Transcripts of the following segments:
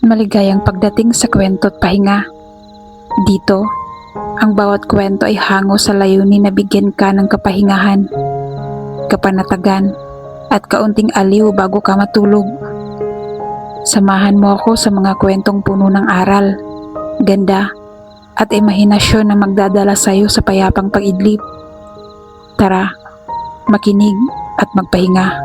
Maligayang pagdating sa kwento't pahinga. Dito, ang bawat kwento ay hango sa layunin na bigyan ka ng kapahingahan, kapanatagan, at kaunting aliw bago ka matulog. Samahan mo ako sa mga kwentong puno ng aral, ganda, at imahinasyon na magdadala sa iyo sa payapang pag-idlip. Tara, makinig at magpahinga.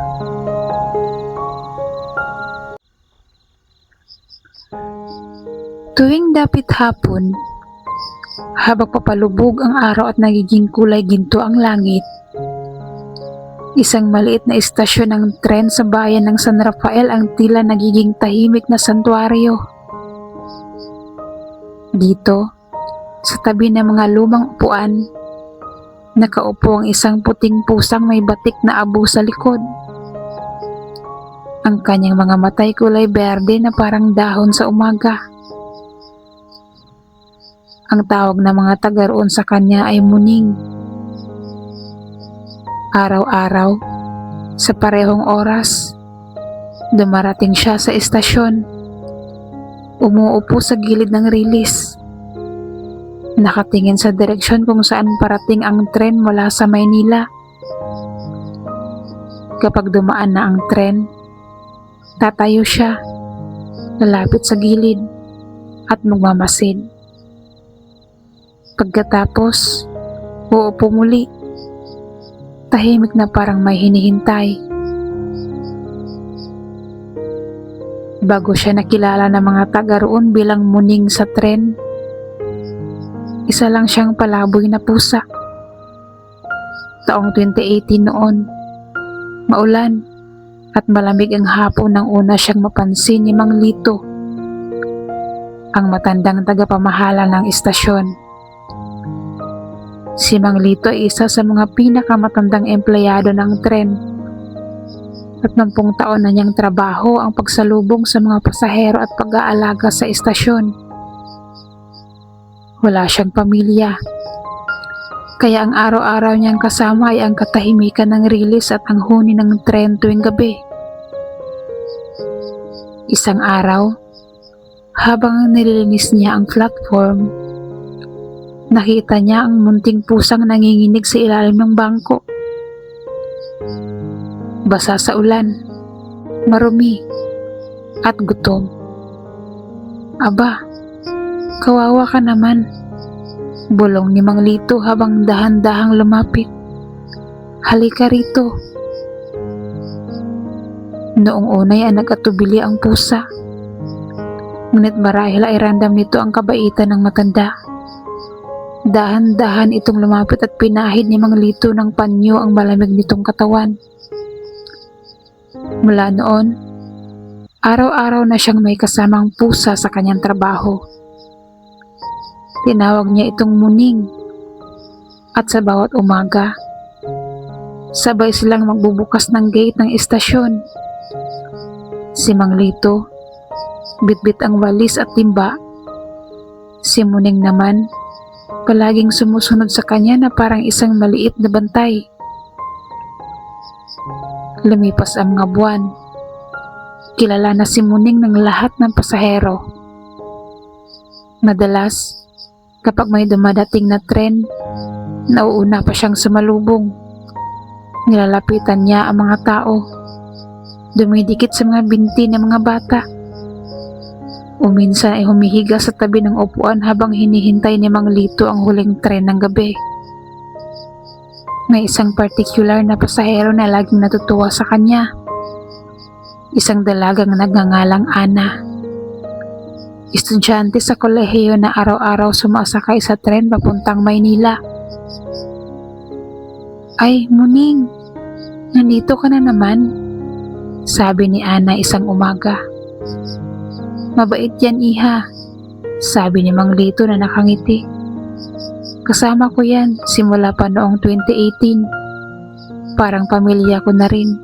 Tuwing dapit hapon, habang papalubog ang araw at nagiging kulay ginto ang langit, isang maliit na istasyon ng tren sa bayan ng San Rafael ang tila nagiging tahimik na santuaryo. Dito, sa tabi ng mga lumang upuan, nakaupo ang isang puting pusang may batik na abo sa likod. Ang kanyang mga matay kulay berde na parang dahon sa umaga. Ang tawag ng mga taga roon sa kanya ay Muning. Araw-araw, sa parehong oras, dumarating siya sa istasyon. Umuupo sa gilid ng rilis. Nakatingin sa direksyon kung saan parating ang tren mula sa Maynila. Kapag dumaan na ang tren, tatayo siya, lalapit sa gilid, at magmamasid. Pagkatapos, uupo muli, tahimik na parang may hinihintay. Bago siya nakilala ng mga taga roon bilang Muning sa tren, isa lang siyang palaboy na pusa. Taong 2018 noon, maulan at malamig ang hapon nang una siyang mapansin ni Mang Lito, ang matandang tagapamahala ng istasyon. Si Mang Lito ay isa sa mga pinakamatandang empleyado ng tren at 10 taon na niyang trabaho ang pagsalubong sa mga pasahero at pag-aalaga sa istasyon. Wala siyang pamilya, kaya ang araw-araw niyang kasama ay ang katahimikan ng rilis at ang huni ng tren tuwing gabi. Isang araw, habang nililinis niya ang platform, nakita niya ang munting pusang nanginginig sa ilalim ng bangko. Basa sa ulan, marumi, at gutom. Aba, kawawa ka naman, bulong ni Mang Lito habang dahan-dahang lumapit. Halika rito. Noong unay ay nag-atubili ang pusa, ngunit marahil ay randam nito ang kabaitan ng matanda. Dahan-dahan itong lumapit at pinahid ni Mang Lito ng panyo ang malamig nitong katawan. Mula noon, araw-araw na siyang may kasamang pusa sa kanyang trabaho. Tinawag niya itong Muning, at sa bawat umaga, sabay silang magbubukas ng gate ng istasyon. Si Mang Lito, bitbit ang walis at timba. Si Muning naman, palaging sumusunod sa kanya na parang isang maliit na bantay. Lumipas ang mga buwan. Kilala na si Muning ng lahat ng pasahero. Madalas, kapag may dumadating na tren, nauuna pa siyang sumalubong. Nilalapitan niya ang mga tao. Dumidikit sa mga binti ng mga bata. O minsan ay humihiga sa tabi ng upuan habang hinihintay ni Mang Lito ang huling tren ng gabi. May isang partikular na pasahero na laging natutuwa sa kanya. Isang dalagang nagngangalang Ana. Estudyante sa kolehiyo na araw-araw sumasakay sa tren papuntang Maynila. Ay, Muning, nandito ka na naman, sabi ni Ana isang umaga. Mabait yan, iha, sabi ni Mang Lito na nakangiti. Kasama ko yan simula pa noong 2018. Parang pamilya ko na rin.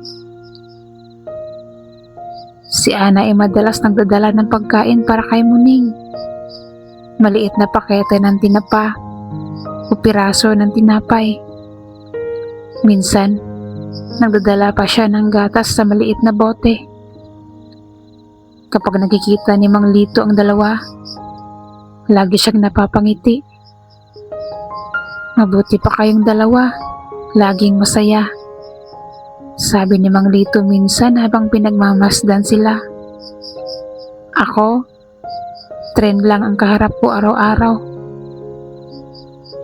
Si Ana ay madalas nagdadala ng pagkain para kay Muning. Maliit na pakete ng tinapa o piraso ng tinapay. Minsan, nagdadala pa siya ng gatas sa maliit na bote. Kapag nakikita ni Mang Lito ang dalawa, lagi siyang napapangiti. Mabuti pa kayong dalawa, laging masaya, sabi ni Mang Lito minsan habang pinagmamasdan sila. Ako, tren lang ang kaharap ko araw-araw.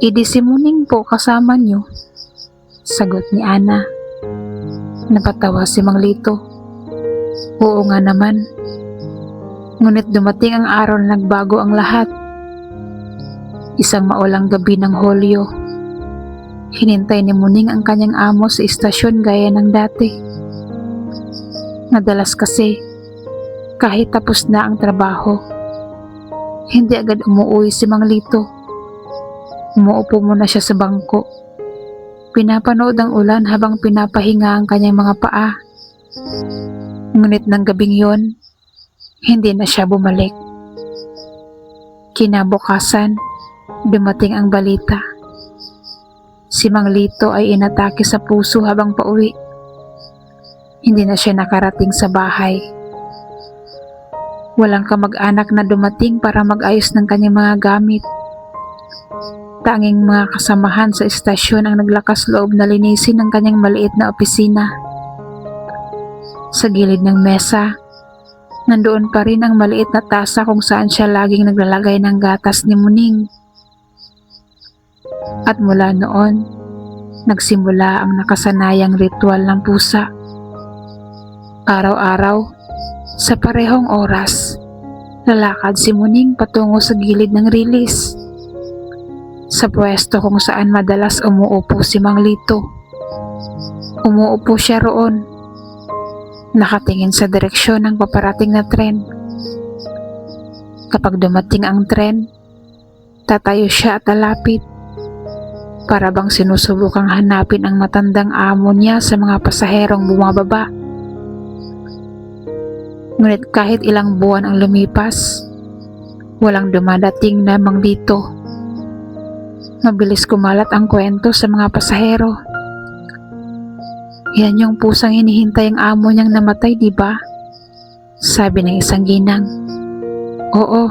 Idi si Muning po kasama niyo, sagot ni Ana. Napatawa si Mang Lito. Oo nga naman. Ngunit dumating ang araw na nagbago ang lahat. Isang maulang gabi ng Hulyo. Hinintay ni Muning ang kanyang amo sa istasyon gaya ng dati. Madalas kasi, kahit tapos na ang trabaho, hindi agad umuwi si Mang Lito. Umuupo muna siya sa bangko. Pinapanood ang ulan habang pinapahinga ang kanyang mga paa. Ngunit ng gabing yon, hindi na siya bumalik. Kinabukasan, dumating ang balita. Si Mang Lito ay inatake sa puso habang pauwi. Hindi na siya nakarating sa bahay. Walang kamag-anak na dumating para mag-ayos ng kanyang mga gamit. Tanging mga kasamahan sa istasyon ang naglakas loob na linisin ang kanyang maliit na opisina. Sa gilid ng mesa, nandoon pa rin ang maliit na tasa kung saan siya laging naglalagay ng gatas ni Muning. At mula noon, nagsimula ang nakasanayang ritual ng pusa. Araw-araw, sa parehong oras, lalakad si Muning patungo sa gilid ng rilis, sa pwesto kung saan madalas umuupo si Mang Lito. Umuupo siya roon, nakatingin sa direksyon ng paparating na tren. Kapag dumating ang tren, tatayo siya at lalapit, para bang sinusubukang hanapin ang matandang amo niya sa mga pasaherong bumababa. Ngunit kahit ilang buwan ang lumipas, walang dumadating na Mang Lito. Mabilis kumalat ang kwento sa mga pasahero. Yan yung pusang hinihintay ang amo niyang namatay, di ba? Sabi ng isang ginang. Oo,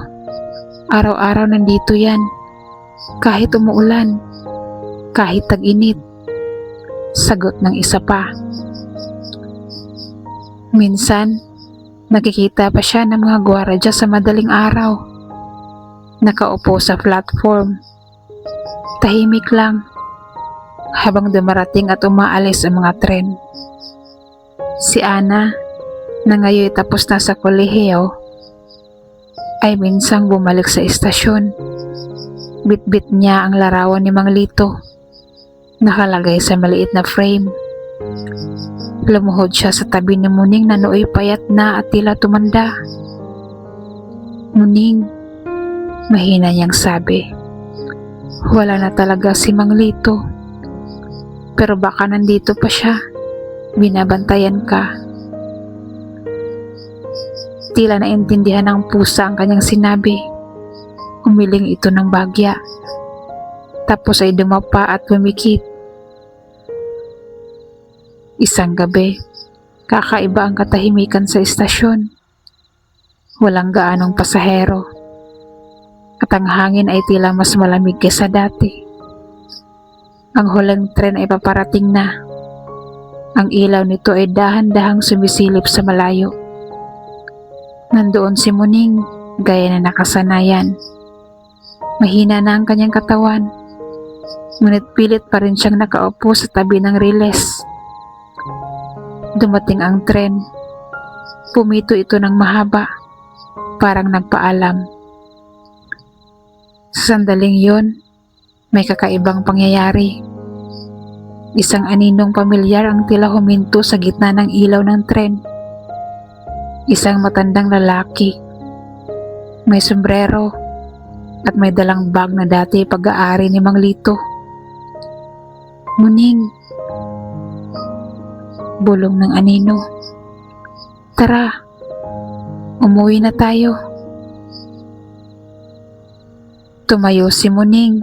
araw-araw nandito yan. Kahit umuulan, kahit tag-init, sagot ng isa pa. Minsan, nakikita pa siya ng mga gwaradya sa madaling araw. Nakaupo sa platform. Tahimik lang habang dumarating at umaalis ang mga tren. Si Ana, na ngayon tapos na sa kolehiyo, ay minsang bumalik sa istasyon. Bit-bit niya ang larawan ni Mang Lito, nakalagay sa maliit na frame. Lumuhod siya sa tabi ni Muning na nooy payat na at tila tumanda. Muning, mahina niyang sabi. Wala na talaga si Mang Lito. Pero baka nandito pa siya. Binabantayan ka. Tila naintindihan ng pusa ang kanyang sinabi. Umiling ito ng bagya. Tapos ay dumapa at pumikit. Isang gabi, kakaiba ang katahimikan sa istasyon. Walang gaanong pasahero. At ang hangin ay tila mas malamig kaysa dati. Ang huling tren ay paparating na. Ang ilaw nito ay dahan-dahang sumisilip sa malayo. Nandoon si Muning, gaya na nakasanayan. Mahina na ang kanyang katawan, ngunit pilit pa rin siyang nakaupo sa tabi ng riles. Dumating ang tren. Pumito ito ng mahaba, parang nagpaalam. Sa sandaling yon, may kakaibang pangyayari. Isang aninong pamilyar ang tila huminto sa gitna ng ilaw ng tren. Isang matandang lalaki, may sombrero at may dalang bag na dati pag-aari ni Mang Lito. Muning, bulong ng anino. Tara, umuwi na tayo. Tumayo si Muning,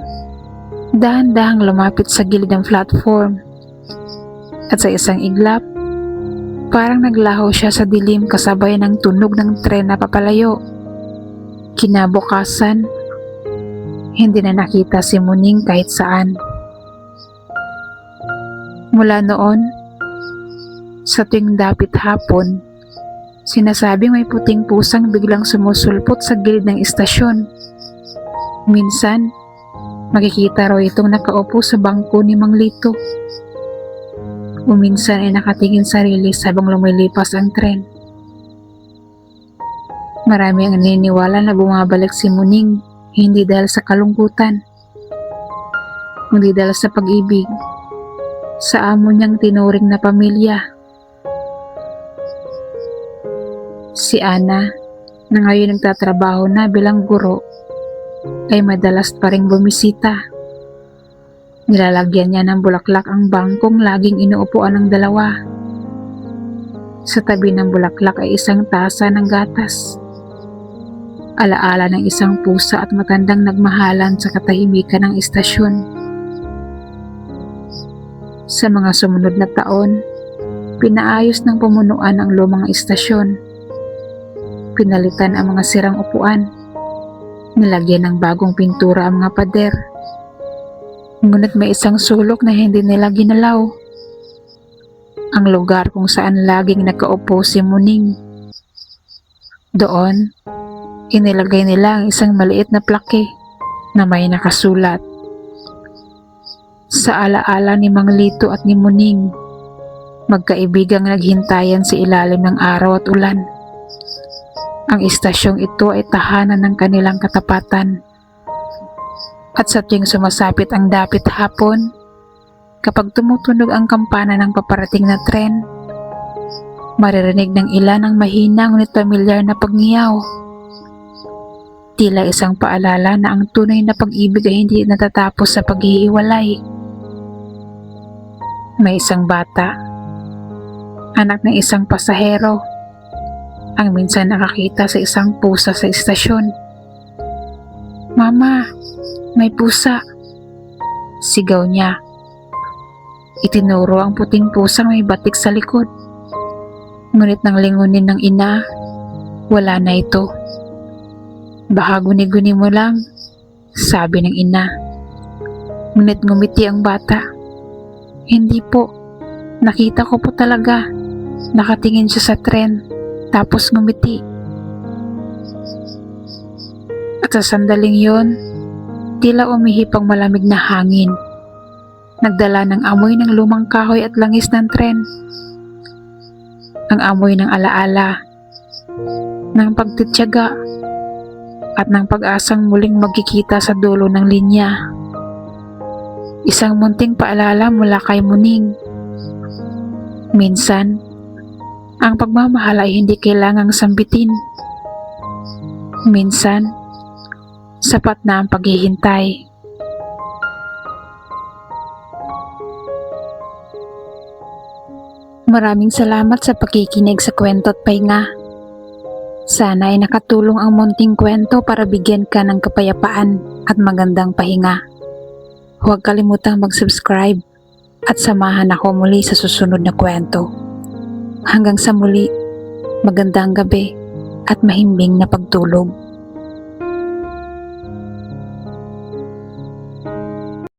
dahan-dahang lumapit sa gilid ng platform, at sa isang iglap, Parang naglaho siya sa dilim kasabay ng tunog ng tren na papalayo. Kinabukasan, hindi na nakita si Muning kahit saan. Mula noon, sa tuwing dapit hapon, sinasabing may puting pusang biglang sumusulpot sa gilid ng istasyon. Minsan, makikita raw itong nakaupo sa bangko ni Mang Lito. Minsan ay nakatingin sa rilis habang lumilipas ang tren. Marami ang naniniwala na bumabalik si Muning hindi dahil sa kalungkutan, kundi dahil sa pag-ibig sa amo niyang tinuring na pamilya. Si Ana, na ngayon nagtatrabaho na bilang guro, ay madalas pa ring bumisita. Nilalagyan niya ng bulaklak ang bangkong laging inuupuan ng dalawa. Sa tabi ng bulaklak ay isang tasa ng gatas. Alaala ng isang pusa at matandang nagmahalan sa katahimikan ng istasyon. Sa mga sumunod na taon, pinaayos ng pamunuan ang lumang istasyon. Pinalitan ang mga sirang upuan. Nilagyan ng bagong pintura ang mga pader. Ngunit may isang sulok na hindi nila ginalaw. Ang lugar kung saan laging nakaupo si Muning. Doon, inilagay nila ang isang maliit na plake na may nakasulat. Sa alaala ni Mang Lito at ni Muning, magkaibigang naghintayan sa ilalim ng araw at ulan. Ang istasyong ito ay tahanan ng kanilang katapatan. At sa tuwing sumasapit ang dapit hapon, kapag tumutunog ang kampana ng paparating na tren, maririnig ng ilan ang mahina ngunit pamilyar na pagngiyaw. Tila isang paalala na ang tunay na pag-ibig ay hindi natatapos sa paghihiwalay. May isang bata, anak ng isang pasahero, ang minsan nakakita sa isang pusa sa istasyon. "Mama, may pusa!" Sigaw niya. Itinuro ang puting pusang may batik sa likod. Ngunit nang lingunin ng ina, wala na ito. "Baka guni-guni mo lang," sabi ng ina. Ngunit ngumiti ang bata. "Hindi po, nakita ko po talaga." Nakatingin siya sa tren, tapos ngumiti. At sa sandaling yon, tila umihip ang malamig na hangin. Nagdala ng amoy ng lumang kahoy at langis ng tren. Ang amoy ng alaala, ng pagtityaga, at ng pag-asang muling magkikita sa dulo ng linya. Isang munting paalala mula kay Muning. Minsan, ang pagmamahal ay hindi kailangang sambitin. Minsan, sapat na ang paghihintay. Maraming salamat sa pakikinig sa Kwento at Pahinga. Sana ay nakatulong ang munting kwento para bigyan ka ng kapayapaan at magandang pahinga. Huwag kalimutang mag-subscribe at samahan ako muli sa susunod na kwento. Hanggang sa muli, magandang gabi at mahimbing na pagtulog.